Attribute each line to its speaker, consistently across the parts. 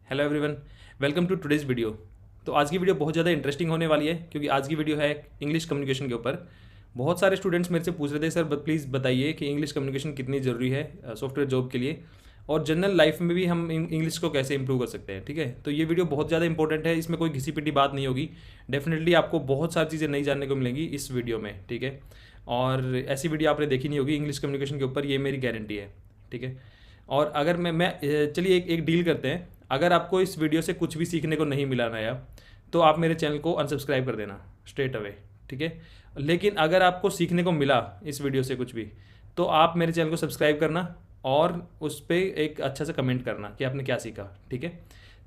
Speaker 1: Hello everyone, welcome to today's video. तो आज की वीडियो बहुत ज़्यादा इंटरेस्टिंग होने वाली है क्योंकि आज की वीडियो है इंग्लिश कम्युनिकेशन के ऊपर। बहुत सारे स्टूडेंट्स मेरे से पूछ रहे थे, सर प्लीज़ बताइए कि इंग्लिश कम्युनिकेशन कितनी ज़रूरी है सॉफ्टवेयर जॉब के लिए, और जनरल लाइफ में भी हम इंग्लिश को कैसे इंप्रूव कर सकते हैं। ठीक है, तो ये वीडियो बहुत ज़्यादा इंपॉर्टेंट है, इसमें कोई घिसी पिटी बात नहीं होगी। डेफिनेटली आपको बहुत सारी चीज़ें नई जानने को मिलेंगी इस वीडियो में। ठीक है, और ऐसी वीडियो आपने देखी नहीं होगी इंग्लिश कम्युनिकेशन के ऊपर, ये मेरी गारंटी है। ठीक है, और अगर चलिए एक डील करते हैं। अगर आपको इस वीडियो से कुछ भी सीखने को नहीं मिला नया, तो आप मेरे चैनल को अनसब्सक्राइब कर देना स्ट्रेट अवे। ठीक है, लेकिन अगर आपको सीखने को मिला इस वीडियो से कुछ भी, तो आप मेरे चैनल को सब्सक्राइब करना और उस पर एक अच्छा सा कमेंट करना कि आपने क्या सीखा। ठीक है,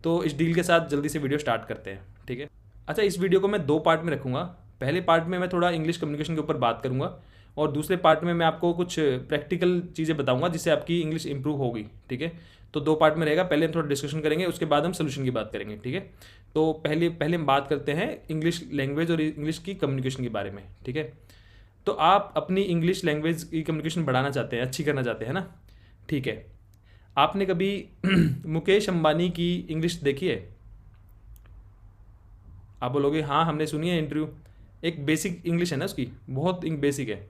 Speaker 1: तो इस डील के साथ जल्दी से वीडियो स्टार्ट करते हैं। ठीक है, अच्छा, इस वीडियो को मैं दो पार्ट में रखूँगा। पहले पार्ट में मैं थोड़ा इंग्लिश कम्युनिकेशन के ऊपर बात करूँगा और दूसरे पार्ट में मैं आपको कुछ प्रैक्टिकल चीज़ें बताऊंगा जिससे आपकी इंग्लिश इंप्रूव होगी। ठीक है, तो दो पार्ट में रहेगा। पहले हम थोड़ा डिस्कशन करेंगे, उसके बाद हम सोल्यूशन की बात करेंगे। ठीक है, तो पहले पहले हम बात करते हैं इंग्लिश लैंग्वेज और इंग्लिश की कम्युनिकेशन के बारे में। ठीक है, तो आप अपनी इंग्लिश लैंग्वेज की कम्युनिकेशन बढ़ाना चाहते हैं, अच्छी करना चाहते हैं ना। ठीक है, आपने कभी मुकेश अंबानी की इंग्लिश देखी है? आप बोलोगे हाँ, हमने सुनी है इंटरव्यू। एक बेसिक इंग्लिश है ना उसकी, बहुत बेसिक है।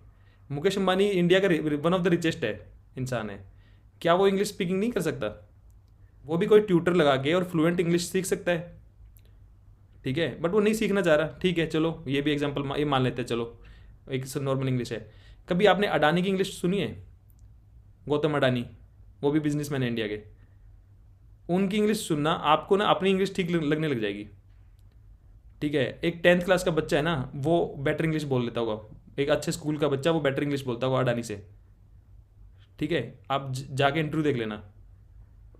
Speaker 1: मुकेश अंबानी इंडिया का वन ऑफ द रिचेस्ट है इंसान है। क्या वो इंग्लिश स्पीकिंग नहीं कर सकता? वो भी कोई ट्यूटर लगा के और फ्लुएंट इंग्लिश सीख सकता है। ठीक है, बट वो नहीं सीखना चाह रहा। ठीक है, चलो ये भी एग्जांपल ये मान लेते हैं। चलो एक नॉर्मल इंग्लिश है। कभी आपने अडानी की इंग्लिश सुनी है? गौतम अडानी, वो भी बिजनेसमैन है इंडिया के। उनकी इंग्लिश सुनना, आपको ना अपनी इंग्लिश ठीक लगने लग जाएगी। ठीक है, एक 10th क्लास का बच्चा है ना, वो बेटर इंग्लिश बोल लेता होगा। एक अच्छे स्कूल का बच्चा वो बेटर इंग्लिश बोलता होगा अडानी से। ठीक है, आप जाके इंटरव्यू देख लेना।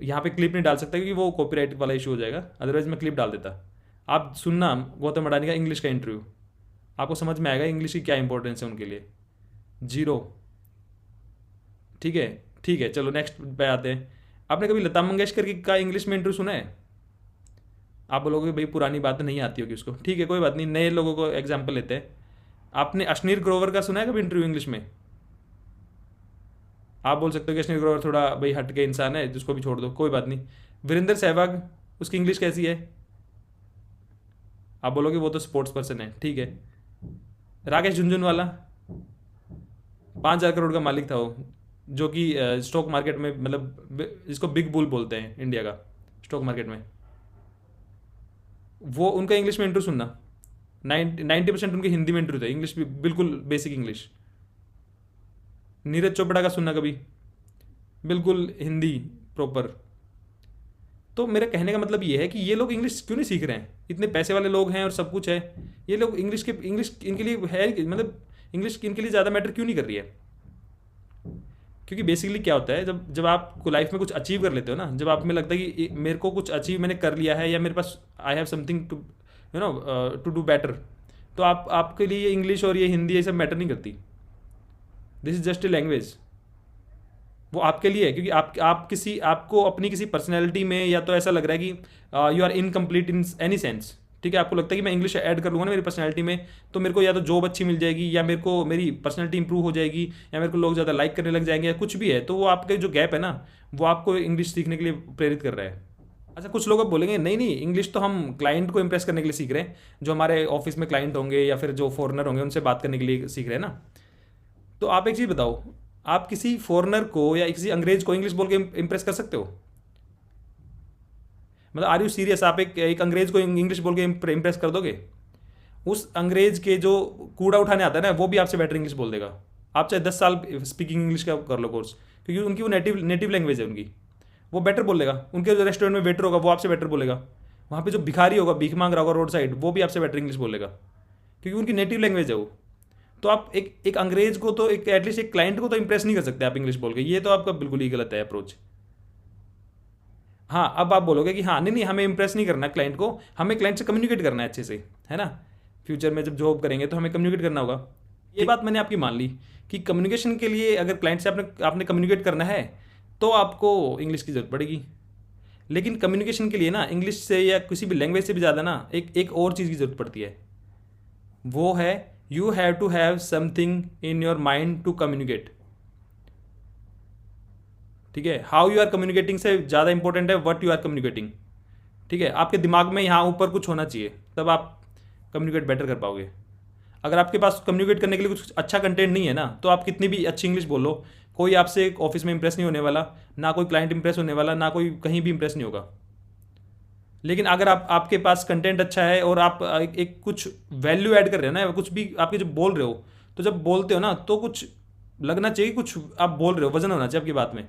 Speaker 1: यहाँ पे क्लिप नहीं डाल सकता क्योंकि वो कॉपीराइट वाला इशू हो जाएगा, अदरवाइज मैं क्लिप डाल देता। आप सुनना गौतम अडानी का इंग्लिश का इंटरव्यू, आपको समझ में आएगा इंग्लिश की क्या इंपॉर्टेंस है उनके लिए। जीरो। ठीक है, ठीक है, चलो नेक्स्ट पे आते हैं। आपने कभी लता मंगेशकर की का इंग्लिश में इंटरव्यू सुना है? आप बोलोगे भाई पुरानी बात नहीं आती होगी उसको। ठीक है, कोई बात नहीं, नए लोगों को एग्जाम्पल लेते हैं। आपने अश्नीर ग्रोवर का सुना है कभी इंटरव्यू इंग्लिश में? आप बोल सकते हो कि अश्नीर ग्रोवर थोड़ा भाई हट के इंसान है, जिसको भी छोड़ दो, कोई बात नहीं। वीरेंद्र सहवाग, उसकी इंग्लिश कैसी है? आप बोलोगे वो तो स्पोर्ट्स पर्सन है। ठीक है, राकेश झुंझुनवाला, 5,000 करोड़ का मालिक था वो, जो कि स्टॉक मार्केट में, मतलब इसको बिग बुल बोलते हैं इंडिया का स्टॉक मार्केट में। वो उनका इंग्लिश में इंटरव्यू सुनना। 90% उनके हिंदी में इंटरव्यू थे, इंग्लिश भी बिल्कुल बेसिक इंग्लिश। नीरज चोपड़ा का सुनना कभी, बिल्कुल हिंदी प्रॉपर। तो मेरे कहने का मतलब ये है कि ये लोग इंग्लिश क्यों नहीं सीख रहे हैं? इतने पैसे वाले लोग हैं और सब कुछ है, ये लोग इंग्लिश इनके लिए है, मतलब इंग्लिश इनके लिए ज़्यादा मैटर क्यों नहीं कर रही है? क्योंकि बेसिकली क्या होता है, जब जब आप लाइफ में कुछ अचीव कर लेते हो ना, जब आप में लगता है कि मेरे को कुछ अचीव मैंने कर लिया है, या मेरे पास I have something to to do better, तो आपके लिए ये इंग्लिश और ये हिंदी ये सब मैटर नहीं करती। This is just a language. वो आपके लिए है क्योंकि आप किसी आपको अपनी किसी पर्सनैलिटी में, या तो ऐसा लग रहा है कि you are incomplete in any sense. ठीक है, आपको लगता है कि मैं इंग्लिश ऐड कर लूँगा ना मेरी पर्सनैलिटी में, तो मेरे को या तो जॉब अच्छी मिल जाएगी, या मेरे को मेरी पर्सनैलिटी इंप्रूव हो जाएगी, या मेरे को लोग ज़्यादा लाइक करने लग जाएंगे, या कुछ भी है। तो वो आपके जो गैप है ना, वो आपको इंग्लिश सीखने के लिए प्रेरित कर रहा है। अच्छा, कुछ लोग अब बोलेंगे नहीं नहीं, इंग्लिश तो हम क्लाइंट को इंप्रेस करने के लिए सीख रहे हैं, जो हमारे ऑफिस में क्लाइंट होंगे या फिर जो फॉरनर होंगे उनसे बात करने के लिए सीख रहे हैं ना। तो आप एक चीज़ बताओ, आप किसी फॉरनर को या किसी अंग्रेज को इंग्लिश बोल के इंप्रेस कर सकते हो? मतलब आर यू सीरियस? आप एक अंग्रेज को इंग्लिश बोल के इंप्रेस कर दोगे? उस अंग्रेज के जो कूड़ा उठाने आता है ना, वो भी आपसे बेटर इंग्लिश बोल देगा। आप चाहे 10 साल स्पीकिंग इंग्लिश का कर लो कोर्स, क्योंकि उनकी वो नेटिव नेटिव लैंग्वेज है उनकी, वो बेटर बोलेगा। उनके जो रेस्टोरेंट में वेटर होगा वो आपसे बेटर बोलेगा। वहाँ पे जो भिखारी होगा, भीख मांग रहा होगा रोड साइड, वो भी आपसे बेटर इंग्लिश बोलेगा, क्योंकि उनकी नेटिव लैंग्वेज है वो। तो आप एक अंग्रेज को तो, एक एटलीस्ट एक क्लाइंट को तो इंप्रेस नहीं कर सकते आप इंग्लिश बोल के। ये तो आपका बिल्कुल ही गलत है अप्रोच। हाँ, अब आप बोलोगे कि हाँ नहीं नहीं, हमें इंप्रेस नहीं करना क्लाइंट को, हमें क्लाइंट से कम्युनिकेट करना है अच्छे से, है ना। फ्यूचर में जब जॉब करेंगे तो हमें कम्युनिकेट करना होगा। ये बात मैंने आपकी मान ली कि कम्युनिकेशन के लिए अगर क्लाइंट से आपने आपने कम्युनिकेट करना है, तो आपको इंग्लिश की ज़रूरत पड़ेगी। लेकिन कम्युनिकेशन के लिए ना, इंग्लिश से या किसी भी लैंग्वेज से भी ज़्यादा ना, एक और चीज़ की ज़रूरत पड़ती है। वो है, you have to have something in your mind to communicate. ठीक है, हाउ यू आर कम्युनिकेटिंग से ज़्यादा इंपॉर्टेंट है व्हाट यू आर कम्युनिकेटिंग। ठीक है, आपके दिमाग में यहाँ ऊपर कुछ होना चाहिए, तब आप कम्युनिकेट बेटर कर पाओगे। अगर आपके पास कम्युनिकेट करने के लिए कुछ अच्छा कंटेंट नहीं है ना, तो आप कितनी भी अच्छी इंग्लिश बोलो, कोई आपसे ऑफिस में इंप्रेस नहीं होने वाला, ना कोई क्लाइंट इंप्रेस होने वाला, ना कोई कहीं भी इंप्रेस नहीं होगा। लेकिन अगर आपके पास कंटेंट अच्छा है और आप एक कुछ वैल्यू ऐड कर रहे हो ना, कुछ भी आपके जब बोल रहे हो, तो जब बोलते हो ना तो कुछ लगना चाहिए, कुछ आप बोल रहे हो, वजन होना चाहिए आपकी बात में।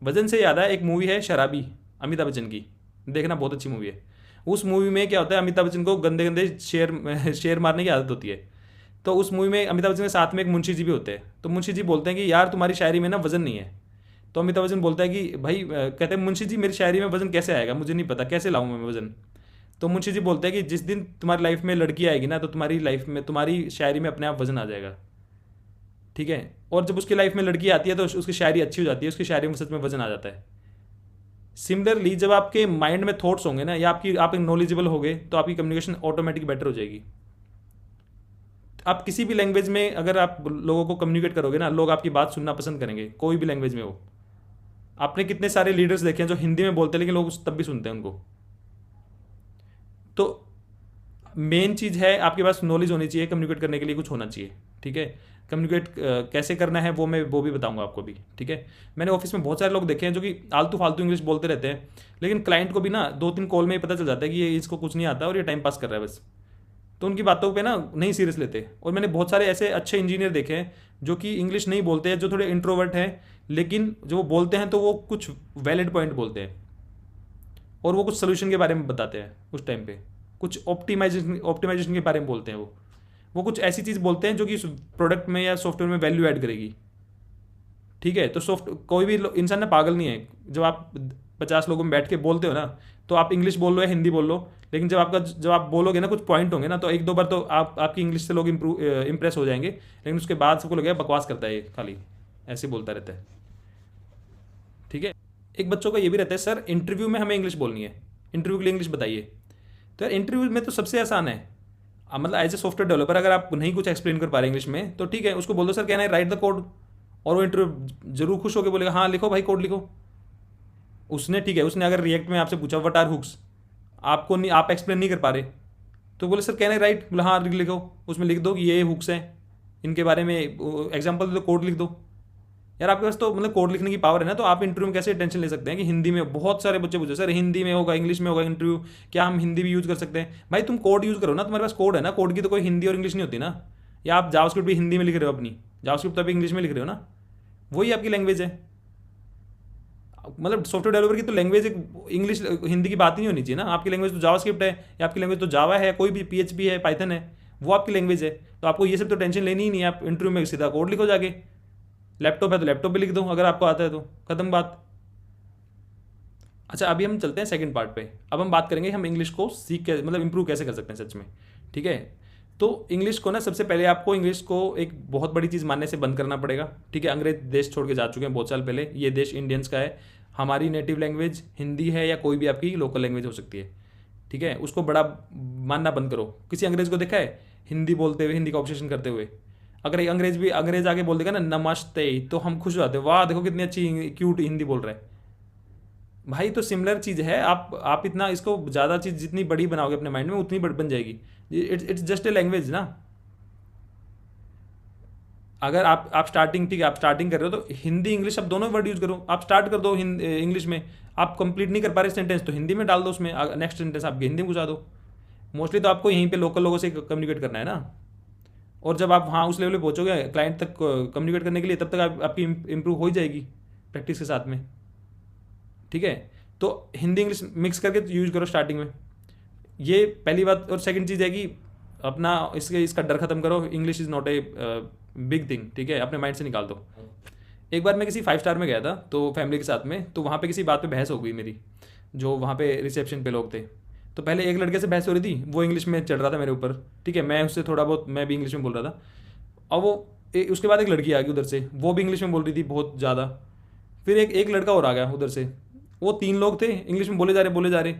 Speaker 1: वजन से याद है, एक मूवी है शराबी, अमिताभ बच्चन की, देखना बहुत अच्छी मूवी है। उस मूवी में क्या होता है, अमिताभ बच्चन को गंदे गंदे शेर शेर मारने की आदत होती है। तो उस मूवी में अमिताभ बच्चन के साथ में एक मुंशी जी भी होते हैं। तो मुंशी जी बोलते हैं कि यार तुम्हारी शायरी में ना वजन नहीं है। तो अमिताभ बच्चन बोलता है कि भाई कहते हैं मुंशी जी मेरी शायरी में वजन कैसे आएगा, मुझे नहीं पता कैसे लाऊं मैं वजन। तो मुंशी जी बोलते हैं कि जिस दिन तुम्हारी लाइफ में लड़की आएगी ना, तो तुम्हारी लाइफ में तुम्हारी शायरी में अपने आप वजन आ जाएगा। ठीक है, और जब उसकी लाइफ में लड़की आती है तो उसकी शायरी अच्छी हो जाती है, उसकी शायरी में सच में वजन आ जाता है। सिमिलरली जब आपके माइंड में थॉट्स होंगे ना, या आप नॉलेजेबल होगे, तो आपकी कम्युनिकेशन ऑटोमेटिक बेटर हो जाएगी। आप किसी भी लैंग्वेज में अगर आप लोगों को कम्युनिकेट करोगे ना, लोग आपकी बात सुनना पसंद करेंगे, कोई भी लैंग्वेज में हो। आपने कितने सारे लीडर्स देखे हैं जो हिंदी में बोलते हैं लेकिन लोग तब भी सुनते हैं उनको। तो मेन चीज़ है आपके पास नॉलेज होनी चाहिए, कम्युनिकेट करने के लिए कुछ होना चाहिए। ठीक है, कम्युनिकेट कैसे करना है वो भी बताऊंगा आपको भी। ठीक है, मैंने ऑफिस में बहुत सारे लोग देखे हैं जो कि आलतू फालतू इंग्लिश बोलते रहते हैं, लेकिन क्लाइंट को भी ना 2-3 कॉल में ही पता चल जाता है कि ये इसको कुछ नहीं आता और ये टाइम पास कर रहा है बस। तो उनकी बातों पे ना नहीं सीरियस लेते। और मैंने बहुत सारे ऐसे अच्छे इंजीनियर देखे हैं जो कि इंग्लिश नहीं बोलते हैं, जो थोड़े इंट्रोवर्ट हैं, लेकिन जो वो बोलते हैं तो वो कुछ वैलिड पॉइंट बोलते हैं और वो कुछ सोल्यूशन के बारे में बताते हैं उस टाइम पे, कुछ ऑप्टिमाइजेशन के बारे में बोलते हैं। वो कुछ ऐसी चीज़ बोलते हैं जो कि प्रोडक्ट में या सॉफ्टवेयर में वैल्यू ऐड करेगी। ठीक है, तो कोई भी इंसान ना पागल नहीं है। जब आप 50 लोगों में बैठ के बोलते हो ना, तो आप इंग्लिश बोल लो या हिंदी बोल लो, लेकिन जब आप बोलोगे ना कुछ पॉइंट होंगे ना, तो 1-2 बार तो आपकी इंग्लिश से लोग इंप्रेस हो जाएंगे, लेकिन उसके बाद सबको लगेगा बकवास करता है ये, खाली ऐसे बोलता रहता है। ठीक है, एक बच्चों का ये भी रहता है सर इंटरव्यू में हमें इंग्लिश बोलनी है, इंटरव्यू के लिए इंग्लिश बताइए। तो यार इंटरव्यू में तो सबसे आसान है, मतलब एज ए सॉफ्टवेयर डेवलपर अगर आप नहीं कुछ एक्सप्लेन कर पा रहे इंग्लिश में, तो ठीक है, उसको बोल दो sir can I right the code, और वो इंटरव्यू जरूर खुश होकर बोलेगा हाँ लिखो भाई कोड लिखो। उसने ठीक है, उसने अगर रिएक्ट में आपसे पूछा व्हाट आर हुक्स, आपको नहीं, आप एक्सप्लेन नहीं कर पा रहे, तो बोले सर कैन आई राइट, बोले हाँ लिखो, उसमें लिख दो कि ये हुक्स हैं, इनके बारे में एग्जाम्पल दे दो, कोड लिख दो। यार आपके पास तो मतलब कोड लिखने की पावर है ना, तो आप इंटरव्यू में कैसे टेंशन ले सकते हैं कि हिंदी में, बहुत सारे बच्चे पूछे सर हिंदी में होगा इंग्लिश में होगा इंटरव्यू, क्या हम हिंदी भी यूज़ कर सकते हैं? भाई तुम कोड यूज़ करो ना, तुम्हारे पास कोड है ना, कोड की तो कोई हिंदी और इंग्लिश नहीं होती ना। या आप जावास्क्रिप्ट भी हिंदी में लिख रहे हो, अपनी जावास्क्रिप्ट तो अभी इंग्लिश में लिख रहे हो ना, वही आपकी लैंग्वेज है। मतलब सॉफ्टवेयर डेवलपर की तो लैंग्वेज इंग्लिश हिंदी की बात ही नहीं होनी चाहिए ना। आपकी लैंग्वेज तो जावास्क्रिप्ट है, या आपकी लैंग्वेज तो जावा है, कोई भी PHP है, पाइथन है, वो आपकी लैंग्वेज है। तो आपको ये सब तो टेंशन लेनी ही नहीं है, आप इंटरव्यू में सीधा कोड लिखो जाके। लैपटॉप है तो लैपटॉप पे लिख दो अगर आपको आता है तो, खत्म बात। अच्छा, अभी हम चलते हैं सेकंड पार्ट पे। अब हम बात करेंगे हम इंग्लिश को सीख के मतलब इंप्रूव कैसे कर सकते हैं सच में। ठीक है, तो इंग्लिश को ना सबसे पहले आपको इंग्लिश को एक बहुत बड़ी चीज़ मानने से बंद करना पड़ेगा। ठीक है, अंग्रेज देश छोड़ के जा चुके हैं बहुत साल पहले, ये देश इंडियंस का है। हमारी नेटिव लैंग्वेज हिंदी है या कोई भी आपकी लोकल लैंग्वेज हो सकती है। ठीक है, उसको बड़ा मानना बंद करो। किसी अंग्रेज को देखा है हिंदी बोलते हुए, हिंदी का ऑब्सेशन करते हुए? अगर एक अंग्रेज आगे बोल देगा ना नमस्ते, तो हम खुश हो जाते हैं, वाह देखो कितनी अच्छी क्यूट हिंदी बोल रहा है। भाई तो सिमिलर चीज़ है, आप इतना इसको ज़्यादा चीज़ जितनी बड़ी बनाओगे अपने माइंड में, उतनी बड़ी बन जाएगी। इट्स जस्ट ए लैंग्वेज ना। अगर आप स्टार्टिंग, ठीक है, आप स्टार्टिंग कर रहे हो तो हिंदी इंग्लिश आप दोनों वर्ड यूज़ करो। आप स्टार्ट कर दो इंग्लिश में, आप कंप्लीट नहीं कर पा रहे सेंटेंस, तो हिंदी में डाल दो, उसमें नेक्स्ट सेंटेंस आपकी हिंदी में घुसा दो। मोस्टली तो आपको यहीं पे लोकल लोगों से कम्युनिकेट करना है ना। और जब आप हाँ उस लेवल पे पहुँचोगे क्लाइंट तक कम्युनिकेट करने के लिए, तब तक आपकी इम्प्रूव हो ही जाएगी प्रैक्टिस के साथ में। ठीक है, तो हिंदी इंग्लिश मिक्स करके यूज करो स्टार्टिंग में, ये पहली बात। और सेकंड चीज़ है कि अपना इसका डर खत्म करो, English is not a big thing. ठीक है, अपने माइंड से निकाल दो। एक बार मैं किसी 5 स्टार में गया था तो फैमिली के साथ में, तो वहाँ पे किसी बात पे बहस हो गई मेरी, जो वहाँ पे रिसेप्शन पे लोग थे। तो पहले एक लड़के से बहस हो रही थी, वो इंग्लिश में चढ़ रहा था मेरे ऊपर। ठीक है, मैं उससे थोड़ा बहुत, मैं भी इंग्लिश में बोल रहा था। और उसके बाद एक लड़की आ गई उधर से, वो भी इंग्लिश में बोल रही थी बहुत ज़्यादा। फिर एक लड़का और आ गया उधर से, वो 3 लोग थे इंग्लिश में बोले जा रहे।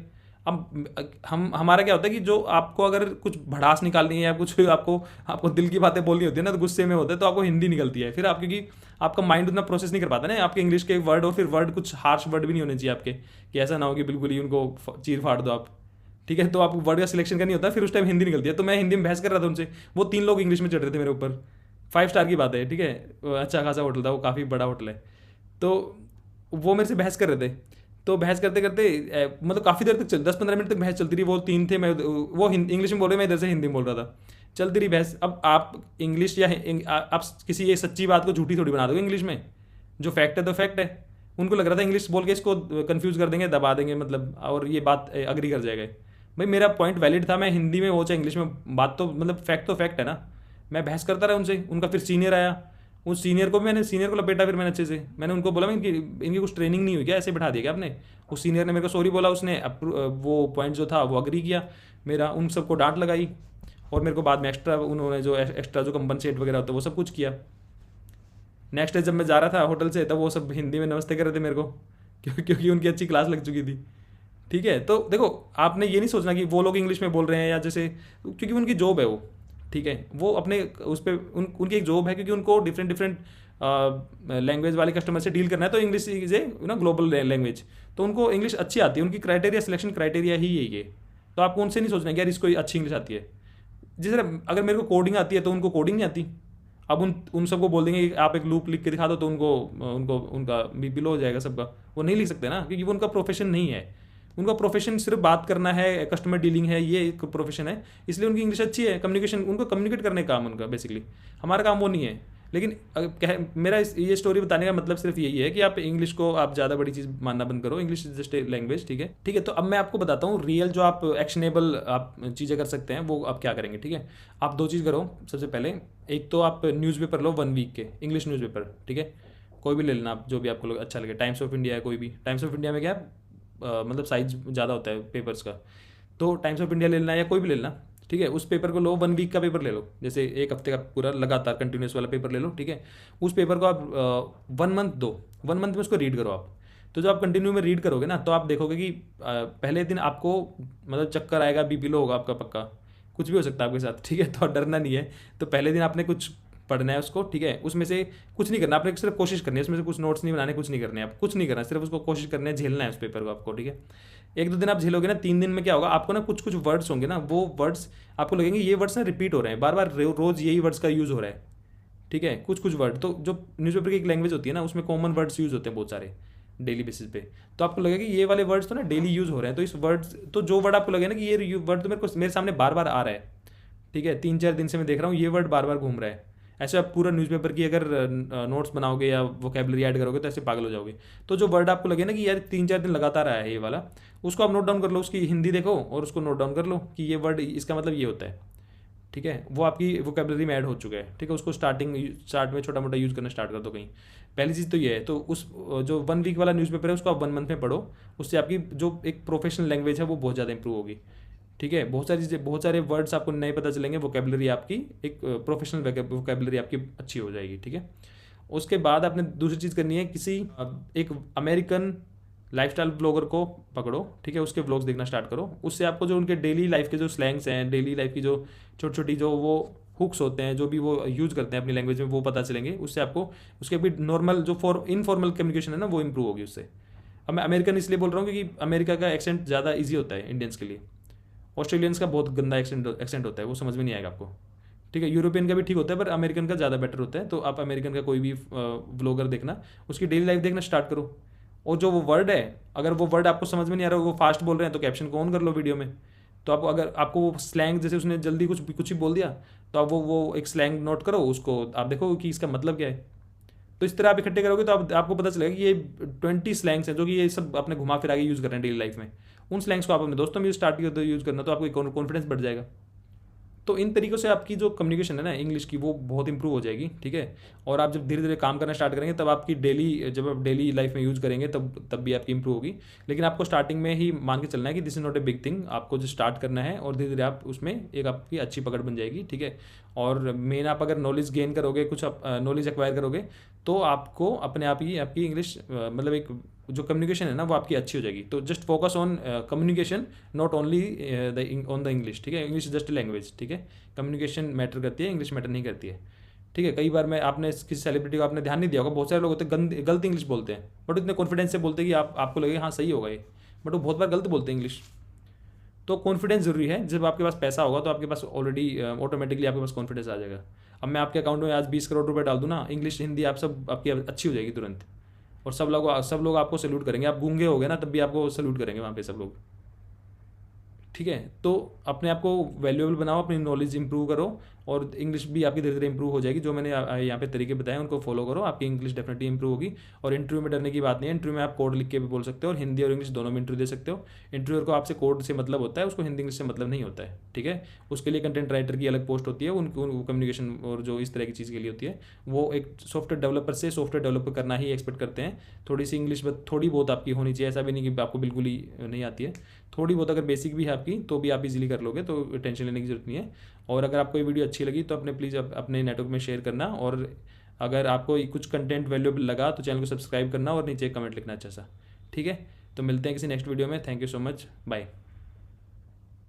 Speaker 1: हम हमारा क्या होता है कि जो आपको अगर कुछ भड़ास निकालनी है या कुछ आपको आपको दिल की बातें बोलनी होती है ना, तो गुस्से में होते हैं तो आपको हिंदी निकलती है। फिर आप क्योंकि आपका माइंड उतना प्रोसेस नहीं कर पाता ना आपके इंग्लिश के वर्ड, और फिर वर्ड कुछ हार्श वर्ड भी नहीं होने चाहिए आपके, कि ऐसा ना हो कि बिल्कुल ही उनको चीर फाड़ दो आप। ठीक है, तो आपको वर्ड का सिलेक्शन करनी होता है, फिर उस टाइम हिंदी निकलती है। तो मैं हिंदी में बहस कर रहा था उनसे, वो 3 लोग इंग्लिश में चढ़ रहे थे मेरे ऊपर। 5 स्टार की बात है, ठीक है, अच्छा खासा होटल था वो, काफ़ी बड़ा होटल है। तो वो मेरे से बहस कर रहे थे। तो बहस करते करते मतलब काफ़ी देर तक 10-15 मिनट तक बहस चलती रही। वो 3 थे, मैं वो इंग्लिश में बोल रहे, मैं इधर से हिंदी में बोल रहा था। चलती रही बहस। अब आप इंग्लिश या आप किसी एक सच्ची बात को झूठी थोड़ी बना दोगे इंग्लिश में। जो फैक्ट है तो फैक्ट है। उनको लग रहा था इंग्लिश बोल के इसको कंफ्यूज कर देंगे, दबा देंगे मतलब, और ये बात अग्री कर जाएगा। भाई मेरा पॉइंट वैलिड था, मैं हिंदी में हो चाहे इंग्लिश में, बात तो मतलब फैक्ट तो फैक्ट है ना। मैं बहस करता रहा उनसे। उनका फिर सीनियर आया, उस सीनियर को भी मैंने सीनियर को लपेटा। फिर मैंने अच्छे से मैंने उनको बोला, मैं इनकी कुछ ट्रेनिंग नहीं हुई क्या, ऐसे बिठा दिया क्या आपने। उस सीनियर ने मेरे को सॉरी बोला, उसने वो पॉइंट जो था वो अग्री किया मेरा। उन सबको डांट लगाई, और मेरे को बाद में एक्स्ट्रा उन्होंने जो एक्स्ट्रा जो कंपनसेट वगैरह होता है वो सब कुछ किया। नेक्स्ट डे जब मैं जा रहा था होटल से, तब वो सब हिंदी में नमस्ते कर रहे थे मेरे को, क्योंकि उनकी अच्छी क्लास लग चुकी थी। ठीक है, तो देखो आपने ये नहीं सोचना कि वो लोग इंग्लिश में बोल रहे हैं या जैसे, क्योंकि उनकी जॉब है वो। ठीक है, वो अपने उस पर उनकी एक जॉब है, क्योंकि उनको डिफरेंट डिफरेंट लैंग्वेज वाले कस्टमर से डील करना है। तो English is a global language, तो उनको इंग्लिश अच्छी आती है। उनकी क्राइटेरिया, सिलेक्शन क्राइटेरिया ही यही है। तो आपको उनसे नहीं सोचना कि यार इसको अच्छी इंग्लिश आती है। जिस तरह अगर मेरे को कोडिंग आती है तो उनको कोडिंग नहीं आती। अब उन सबको बोल देंगे कि आप एक लूप लिख के दिखा दो, तो उनको उनका बिलो हो जाएगा सबका। वो नहीं लिख सकते ना, क्योंकि वो उनका प्रोफेशन नहीं है। उनका प्रोफेशन सिर्फ बात करना है, कस्टमर डीलिंग है, ये एक प्रोफेशन है। इसलिए उनकी इंग्लिश अच्छी है, कम्युनिकेशन, उनको कम्युनिकेट करने का काम उनका बेसिकली। हमारा काम वो नहीं है। लेकिन मेरा ये स्टोरी बताने का मतलब सिर्फ यही है कि आप इंग्लिश को आप ज़्यादा बड़ी चीज़ मानना बंद करो। English is just a language. ठीक है, ठीक है। तो अब मैं आपको बताता हूँ रियल जो आप एक्शनेबल आप चीज़ें कर सकते हैं, वो आप क्या करेंगे। ठीक है, आप 2 चीज़ करो। सबसे पहले एक तो आप न्यूज़पेपर लो 1 वीक के, इंग्लिश न्यूज़पेपर। ठीक है, कोई भी ले लेना आप, जो भी आपको अच्छा लगे। टाइम्स ऑफ इंडिया है कोई भी। टाइम्स ऑफ इंडिया में क्या मतलब साइज ज़्यादा होता है पेपर्स का, तो टाइम्स ऑफ इंडिया ले लेना या कोई भी ले लेना। ठीक है, उस पेपर को लो, 1 वीक का पेपर ले लो, जैसे 1 हफ्ते का पूरा लगातार कंटिन्यूस वाला पेपर ले लो। ठीक है, उस पेपर को आप 1 मंथ दो, 1 मंथ में उसको रीड करो आप। तो जब आप कंटिन्यू में रीड करोगे ना, तो आप देखोगे कि पहले दिन आपको मतलब चक्कर आएगा, बीपी लो होगा आपका पक्का, कुछ भी हो सकता है आपके साथ। ठीक है, तो डरना नहीं है। तो पहले दिन आपने कुछ पढ़ना है उसको। ठीक है, उसमें से कुछ नहीं करना आपने, सिर्फ कोशिश करनी है, उसमें से कुछ नोट्स नहीं बनाने, कुछ नहीं करने, आप कुछ नहीं करना, सिर्फ उसको कोशिश करना है, झेलना है उस पेपर को आपको। ठीक है, 1-2 दिन आप झेलोगे ना, 3 दिन में क्या होगा, आपको ना कुछ कुछ वर्ड्स होंगे ना, वो वर्ड्स आपको लगेंगे ये वर्ड्स ना रिपीट हो रहे हैं, बार बार रोज यही वर्ड्स का यूज़ हो रहा है। ठीक है, कुछ कुछ वर्ड तो जो न्यूज़पेपर की एक लैंग्वेज होती है ना, उसमें कॉमन वर्ड्स यूज़ होते हैं बहुत सारे डेली बेसिस पे। तो आपको लगेगा कि ये वाले वर्ड्स तो ना डेली यूज़ हो रहे हैं। तो इस वर्ड्स, तो जो वर्ड आपको लगे ना कि ये वर्ड तो मेरे सामने बार बार आ रहा है, ठीक है, 3-4 दिन से मैं देख रहा हूँ ये वर्ड बार बार घूम रहा है, ऐसे आप पूरा न्यूज़पेपर की अगर नोट्स बनाओगे या वोकेबलरी ऐड करोगे तो ऐसे पागल हो जाओगे। तो जो वर्ड आपको लगे ना कि यार 3-4 दिन लगातार आया है ये वाला, उसको आप नोट डाउन कर लो, उसकी हिंदी देखो और उसको नोट डाउन कर लो कि ये वर्ड इसका मतलब ये होता है। ठीक है, वो आपकी वोकेबलरी में ऐड हो चुका है। ठीक है, उसको स्टार्ट में छोटा मोटा यूज़ करना स्टार्ट कर दो कहीं। पहली चीज़ तो ये है। तो उस जो 1 वीक वाला न्यूज़पेपर है उसको आप 1 मंथ में पढ़ो, उससे आपकी जो एक प्रोफेशनल लैंग्वेज है वो बहुत ज़्यादा इंप्रूव होगी। ठीक है, बहुत सारी चीज़ें, बहुत सारे वर्ड्स आपको नए पता चलेंगे, वोकेबलरी आपकी एक प्रोफेशनल वोकेबलरी आपकी अच्छी हो जाएगी। ठीक है, उसके बाद आपने दूसरी चीज़ करनी है, किसी एक अमेरिकन लाइफस्टाइल ब्लॉगर को पकड़ो। ठीक है, उसके ब्लॉग्स देखना स्टार्ट करो। उससे आपको जो उनके डेली लाइफ के जो स्लैंग्स हैं, डेली लाइफ की जो छोटी छोटी जो वो हुक्स होते हैं, जो भी वो यूज़ करते हैं अपनी लैंग्वेज में, वो पता चलेंगे। उससे आपको उसके भी नॉर्मल जो इनफॉर्मल कम्युनिकेशन है ना, वो इंप्रूव होगी उससे। अब मैं अमेरिकन इसलिए बोल रहा हूँ क्योंकि अमेरिका का एक्सेंट ज़्यादा ईजी होता है इंडियंस के लिए। ऑस्ट्रेलियंस का बहुत गंदा एक्सेंट होता है, वो समझ में नहीं आएगा आपको। ठीक है, यूरोपियन का भी ठीक होता है, पर अमेरिकन का ज़्यादा बेटर होता है। तो आप अमेरिकन का कोई भी व्लॉगर देखना, उसकी डेली लाइफ देखना स्टार्ट करो। और जो वो वर्ड है, अगर वो वर्ड आपको समझ में नहीं आ रहा, वो फास्ट बोल रहे हैं, तो कैप्शन को ऑन कर लो वीडियो में। तो आप अगर आपको वो स्लैंग, जैसे उसने जल्दी कुछ ही बोल दिया, तो आप वो एक स्लैंग नोट करो, उसको आप देखो कि इसका मतलब क्या है। तो इस तरह आप इकट्ठे करोगे तो आपको पता चलेगा कि ये 20 स्लैंग्स हैं जो कि ये सब अपने घुमा फिरा के यूज़ कर रहे हैं डेली लाइफ में। उन स्लैंग्स को आप अपने दोस्तों में स्टार्ट कर दो यूज़ करना, तो आपको कॉन्फिडेंस बढ़ जाएगा। तो इन तरीक़ों से आपकी जो कम्युनिकेशन है ना इंग्लिश की, वो बहुत इंप्रूव हो जाएगी। ठीक है, और आप जब धीरे धीरे काम करना स्टार्ट करेंगे, तब आपकी जब आप डेली लाइफ में यूज़ करेंगे, तब भी आपकी इंप्रूव होगी। लेकिन आपको स्टार्टिंग में ही मान के चलना है कि this is not a big thing. आपको जो स्टार्ट करना है, और धीरे धीरे आप उसमें एक आपकी अच्छी पकड़ बन जाएगी। ठीक है, और मेन आप अगर नॉलेज गेन करोगे, कुछ नॉलेज एक्वायर करोगे, तो आपको अपने आप ही आपकी इंग्लिश मतलब एक जो कम्युनिकेशन है ना वो आपकी अच्छी हो जाएगी। तो just focus on communication, not only on the English, ठीक है। इंग्लिश जस्ट लैंग्वेज, ठीक है। कम्युनिकेशन मैटर करती है, इंग्लिश मैटर नहीं करती है, ठीक है। कई बार मैं आपने किसी सेलिब्रिटी को आपने ध्यान नहीं दिया होगा, बहुत सारे लोग होते हैं गलत इंग्लिश बोलते हैं, बट इतने कॉन्फिडेंस से बोलते हैं कि आपको लगे हाँ सही होगा ये, बट वो बहुत बार गलत बोलते हैं इंग्लिश। तो कॉन्फिडेंस ज़रूरी है। जब आपके पास पैसा होगा तो आपके पास ऑलरेडी ऑटोमेटिकली आपके पास कॉन्फिडेंस आ जाएगा। अब मैं आपके अकाउंट में आज 20 करोड़ रुपए डाल दूँ ना, इंग्लिश हिंदी आप सब आपकी अच्छी हो जाएगी तुरंत, और सब लोग आपको सैल्यूट करेंगे। आप गूंगे हो गए ना तब भी आपको सैल्यूट करेंगे वहाँ पे सब लोग, ठीक है। तो अपने आप को वैल्यूएबल बनाओ, अपनी नॉलेज इंप्रूव करो, और इंग्लिश भी आपकी धीरे धीरे इंप्रूव हो जाएगी। जो मैंने यहाँ पे तरीके बताए उनको फॉलो करो, आपकी इंग्लिश डेफिनेटली इंप्रूव होगी। और इंटरव्यू में डरने की बात नहीं है। इंटरव्यू में आप कोड लिख के भी बोल सकते हो, और हिंदी और इंग्लिश दोनों में इंटरव्यू दे सकते हो। इंटरव्यूअर को आपसे कोड से मतलब होता है, उसको हिंदी इंग्लिश से मतलब नहीं होता है, ठीक है। उसके लिए कंटेंट राइटर की अलग पोस्ट होती है, उनको कम्युनिकेशन और जो इस तरह की चीज़ के लिए होती है, वो एक सॉफ्टवेयर डेवलपर से सॉफ्टवेयर डेवलपर करना ही एक्सपेक्ट करते हैं। थोड़ी सी इंग्लिश थोड़ी बहुत आपकी होनी चाहिए, ऐसा भी नहीं कि आपको बिल्कुल ही नहीं आती है। थोड़ी बहुत अगर बेसिक भी है आपकी तो भी आप इजीली कर लोगे, तो टेंशन लेने की जरूरत नहीं है। और अगर आपको ये वीडियो अच्छी लगी तो अपने प्लीज़ अपने नेटवर्क में शेयर करना, और अगर आपको कुछ कंटेंट वैल्यूएबल लगा तो चैनल को सब्सक्राइब करना और नीचे कमेंट लिखना अच्छा सा, ठीक है। तो मिलते हैं किसी नेक्स्ट वीडियो में। Thank you so much, bye.